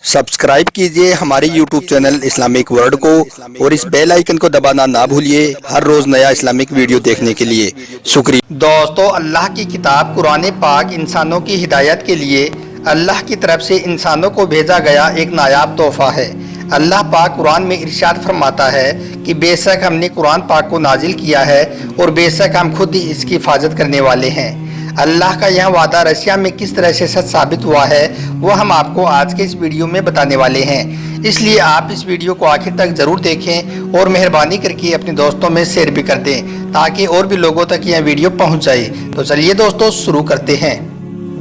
Subscribe कीजिए हमारे YouTube channel Islamic world को और इस बेल आइकन को दबाना ना भूलिए हर रोज नया इस्लामिक वीडियो देखने के लिए। शुक्रिया। दोस्तों, अल्लाह की किताब कुरान पाक इंसानों की हिदायत के लिए अल्लाह की तरफ से इंसानों को भेजा गया एक नायाब तोहफा है। अल्लाह पाक कुरान में इरशाद फरमाता है कि बेशक हमने कुरान पाक को नाजिल किया है और बेशक हम खुद ही इसकी हिफाजत करने वाले हैं। अल्लाह का यह वादा रशिया में किस तरह से सच साबित हुआ है वो हम आपको आज के इस वीडियो में बताने वाले हैं, इसलिए आप इस वीडियो को आखिर तक ज़रूर देखें और मेहरबानी करके अपने दोस्तों में शेयर भी कर दें ताकि और भी लोगों तक यह वीडियो पहुंच जाए। तो चलिए दोस्तों शुरू करते हैं।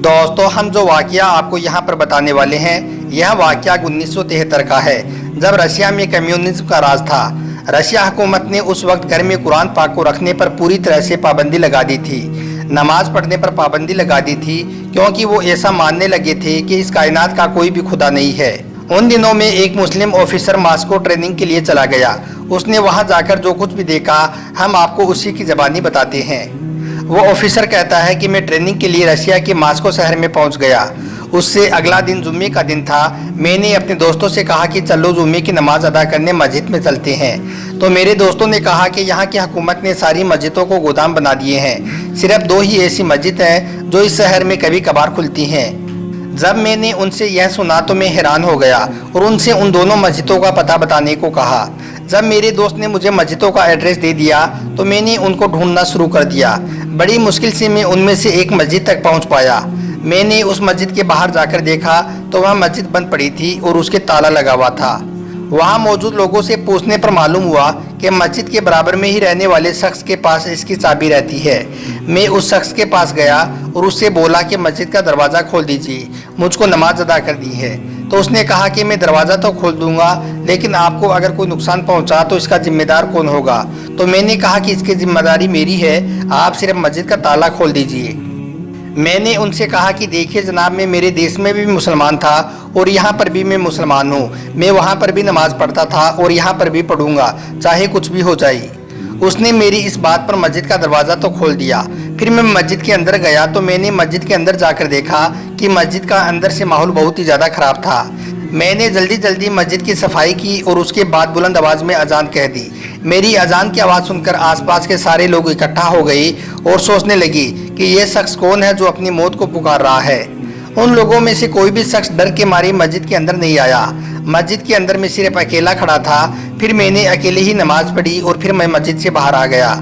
दोस्तों, हम जो वाक़या आपको यहाँ पर बताने वाले हैं यह वाक़या 1973 का है, जब रशिया में कम्युनिज्म का राज था। रशिया हुकूमत ने उस वक्त घर में कुरान पाक को रखने पर पूरी तरह से पाबंदी लगा दी थी, नमाज पढ़ने पर पाबंदी लगा दी थी, क्योंकि वो ऐसा मानने लगे थे कि इस कायनात का कोई भी खुदा नहीं है। उन दिनों में एक मुस्लिम ऑफिसर मॉस्को ट्रेनिंग के लिए चला गया। उसने वहां जाकर जो कुछ भी देखा हम आपको उसी की ज़बानी बताते हैं। वो ऑफिसर कहता है कि मैं ट्रेनिंग के लिए रशिया के मॉस्को शहर में पहुंच गया। उससे अगला दिन जुम्मे का दिन था। मैंने अपने दोस्तों से कहा कि चलो जुम्मे की नमाज अदा करने मस्जिद में चलते हैं। तो मेरे दोस्तों ने कहा कि यहाँ की हुकूमत ने सारी मस्जिदों को गोदाम बना दिए हैं, सिर्फ 2 ही ऐसी मस्जिद हैं जो इस शहर में कभी कभार खुलती हैं। जब मैंने उनसे यह सुना तो मैं हैरान हो गया और उनसे उन दोनों मस्जिदों का पता बताने को कहा। जब मेरे दोस्त ने मुझे मस्जिदों का एड्रेस दे दिया तो मैंने उनको ढूंढना शुरू कर दिया। बड़ी मुश्किल से मैं उनमें से एक मस्जिद तक पहुंच पाया। मैंने उस मस्जिद के बाहर जाकर देखा तो वह मस्जिद बंद पड़ी थी और उसके ताला लगा हुआ था। वहाँ मौजूद लोगों से पूछने पर मालूम हुआ कि मस्जिद के बराबर में ही रहने वाले शख्स के पास इसकी चाबी रहती है। मैं उस शख्स के पास गया और उससे बोला कि मस्जिद का दरवाज़ा खोल दीजिए, मुझको नमाज अदा करनी है। तो उसने कहा कि मैं दरवाज़ा तो खोल दूंगा, लेकिन आपको अगर कोई नुकसान पहुंचा तो इसका जिम्मेदार कौन होगा? तो मैंने कहा कि इसकी जिम्मेदारी मेरी है, आप सिर्फ मस्जिद का ताला खोल दीजिए। मैंने उनसे कहा कि देखिए जनाब, मैं मेरे देश में भी मुसलमान था और यहाँ पर भी मैं मुसलमान हूँ। मैं वहाँ पर भी नमाज पढ़ता था और यहाँ पर भी पढ़ूंगा, चाहे कुछ भी हो जाए। उसने मेरी इस बात पर मस्जिद का दरवाज़ा तो खोल दिया। फिर मैं मस्जिद के अंदर गया तो मैंने मस्जिद के अंदर जाकर देखा कि मस्जिद का अंदर से माहौल बहुत ही ज़्यादा ख़राब था। मैंने जल्दी जल्दी मस्जिद की सफाई की और उसके बाद बुलंद आवाज़ में अजान कह दी। मेरी अजान की आवाज़ सुनकर आसपास के सारे लोग इकट्ठा हो गए और सोचने लगी कि ये शख्स कौन है जो अपनी मौत को पुकार रहा है। उन लोगों में से कोई भी शख्स डर के मारे मस्जिद के अंदर नहीं आया। मस्जिद के अंदर मैं सिर्फ अकेला खड़ा था। फिर मैंने अकेले ही नमाज पढ़ी और फिर मैं मस्जिद से बाहर आ गया।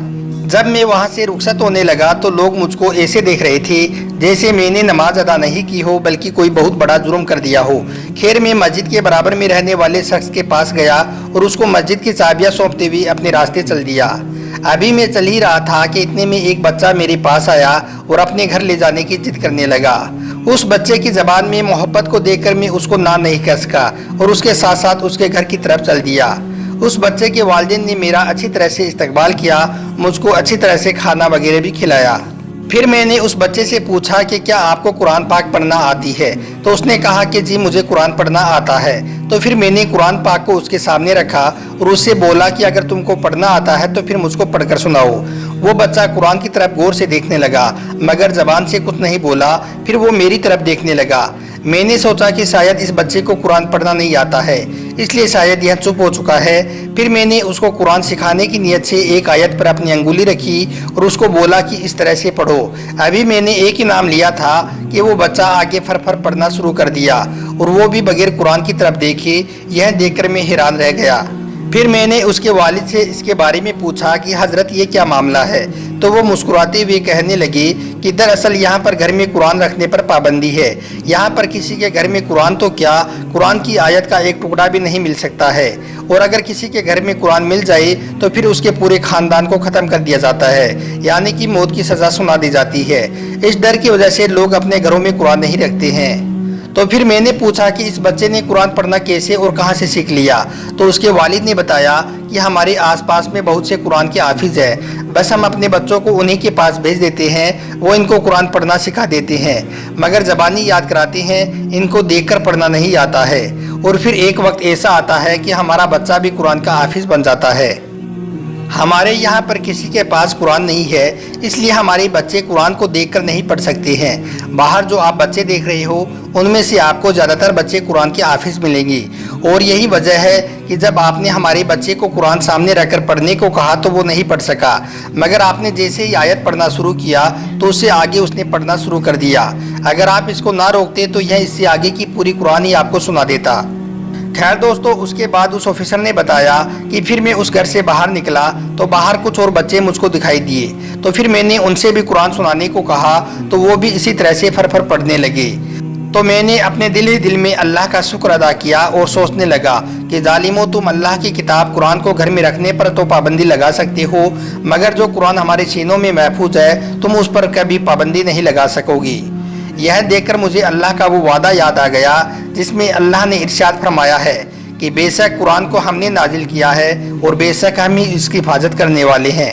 जब मैं वहाँ से रुखसत होने लगा तो लोग मुझको ऐसे देख रहे थे जैसे मैंने नमाज अदा नहीं की हो, बल्कि कोई बहुत बड़ा जुर्म कर दिया हो। खैर, मैं मस्जिद के बराबर में रहने वाले शख्स के पास गया और उसको मस्जिद की चाबियाँ सौंपते हुए अपने रास्ते चल दिया। अभी मैं चल ही रहा था कि इतने में एक बच्चा मेरे पास आया और अपने घर ले जाने की जिद करने लगा। उस बच्चे की ज़बान में मोहब्बत को देखकर मैं उसको ना नहीं कह सका और उसके साथ साथ उसके घर की तरफ चल दिया। उस बच्चे के वालिदैन ने मेरा अच्छी तरह से इस्तकबाल किया, मुझको अच्छी तरह से खाना वगैरह भी खिलाया। फिर मैंने उस बच्चे से पूछा कि क्या आपको कुरान पाक पढ़ना आती है? तो उसने कहा कि जी मुझे कुरान पढ़ना आता है। तो फिर मैंने कुरान पाक को उसके सामने रखा और उससे बोला कि अगर तुमको पढ़ना आता है तो फिर मुझको पढ़कर सुनाओ। वो बच्चा कुरान की तरफ गौर से देखने लगा मगर ज़बान से कुछ नहीं बोला। फिर वो मेरी तरफ देखने लगा। मैंने सोचा कि शायद इस बच्चे को कुरान पढ़ना नहीं आता है, इसलिए शायद यह चुप हो चुका है। फिर मैंने उसको कुरान सिखाने की नीयत से एक आयत पर अपनी अंगुली रखी और उसको बोला कि इस तरह से पढ़ो। अभी मैंने एक ही नाम लिया था कि वो बच्चा आगे फर पढ़ना शुरू कर दिया और वो भी बगैर कुरान की तरफ देखे। यह देखकर मैं हैरान रह गया। फिर मैंने उसके वालिद से इसके बारे में पूछा कि हज़रत ये क्या मामला है? तो वो मुस्कुराते हुए कहने लगे कि दरअसल यहाँ पर घर में कुरान रखने पर पाबंदी है। यहाँ पर किसी के घर में कुरान तो क्या, कुरान की आयत का एक टुकड़ा भी नहीं मिल सकता है, और अगर किसी के घर में कुरान मिल जाए तो फिर उसके पूरे ख़ानदान को ख़त्म कर दिया जाता है, यानी कि मौत की सज़ा सुना दी जाती है। इस डर की वजह से लोग अपने घरों में कुरान नहीं रखते हैं। तो फिर मैंने पूछा कि इस बच्चे ने कुरान पढ़ना कैसे और कहाँ से सीख लिया? तो उसके वालिद ने बताया कि हमारे आसपास में बहुत से कुरान के हाफिज हैं, बस हम अपने बच्चों को उन्हीं के पास भेज देते हैं, वो इनको कुरान पढ़ना सिखा देते हैं, मगर ज़बानी याद कराते हैं, इनको देखकर पढ़ना नहीं आता है। और फिर एक वक्त ऐसा आता है कि हमारा बच्चा भी कुरान का हाफिज बन जाता है। ہمارے یہاں پر کسی کے پاس قرآن نہیں ہے، اس لیے ہمارے بچے قرآن کو دیکھ کر نہیں پڑھ سکتے ہیں۔ باہر جو آپ بچے دیکھ رہے ہو ان میں سے آپ کو زیادہ تر بچے قرآن کے حافظ ملیں گے، اور یہی وجہ ہے کہ جب آپ نے ہمارے بچے کو قرآن سامنے رکھ کر پڑھنے کو کہا تو وہ نہیں پڑھ سکا، مگر آپ نے جیسے ہی آیت پڑھنا شروع کیا تو اس سے آگے اس نے پڑھنا شروع کر دیا۔ اگر آپ اس کو نہ روکتے تو یہ اس سے آگے کی پوری قرآن ہی آپ کو سنا دیتا۔ خیر دوستو، اس کے بعد اس آفیسر نے بتایا کہ پھر میں اس گھر سے باہر نکلا تو باہر کچھ اور بچے مجھ کو دکھائی دیے، تو پھر میں نے ان سے بھی قرآن سنانے کو کہا تو وہ بھی اسی طرح سے پھر پڑھنے لگے۔ تو میں نے اپنے دل میں اللہ کا شکر ادا کیا اور سوچنے لگا کہ ظالمو، تم اللہ کی کتاب قرآن کو گھر میں رکھنے پر تو پابندی لگا سکتے ہو، مگر جو قرآن ہمارے سینوں میں محفوظ ہے تم اس پر کبھی پابندی نہیں لگا سکو گی۔ یہ دیکھ کر مجھے اللہ کا وہ وعدہ یاد آ گیا جس میں اللہ نے ارشاد فرمایا ہے کہ بے شک قرآن کو ہم نے نازل کیا ہے اور بے شک ہم ہی اس کی حفاظت کرنے والے ہیں۔